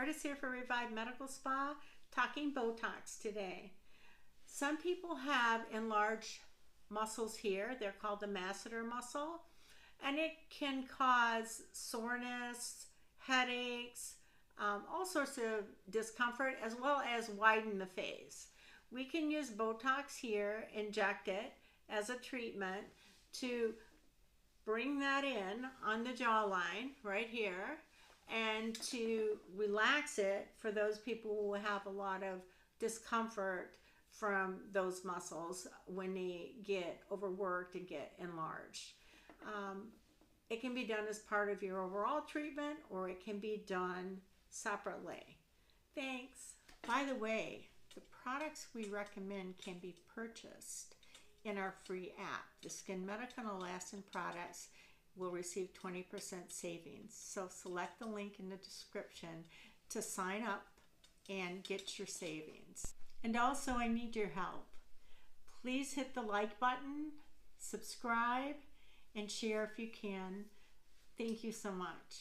Artis here for Revive Medical Spa, talking Botox today. Some people have enlarged muscles here. They're called the masseter muscle, and it can cause soreness, headaches, all sorts of discomfort, as well as widen the face. We can use Botox here, inject it as a treatment to bring that in on the jawline right here, and to relax it for those people who have a lot of discomfort from those muscles when they get overworked and get enlarged. It can be done as part of your overall treatment, or it can be done separately. Thanks. By the way, the products we recommend can be purchased in our free app. The Skin Medical and Elastin products will receive 20% savings. So select the link in the description to sign up and get your savings. And also, I need your help. Please hit the like button, subscribe, and share if you can. Thank you so much.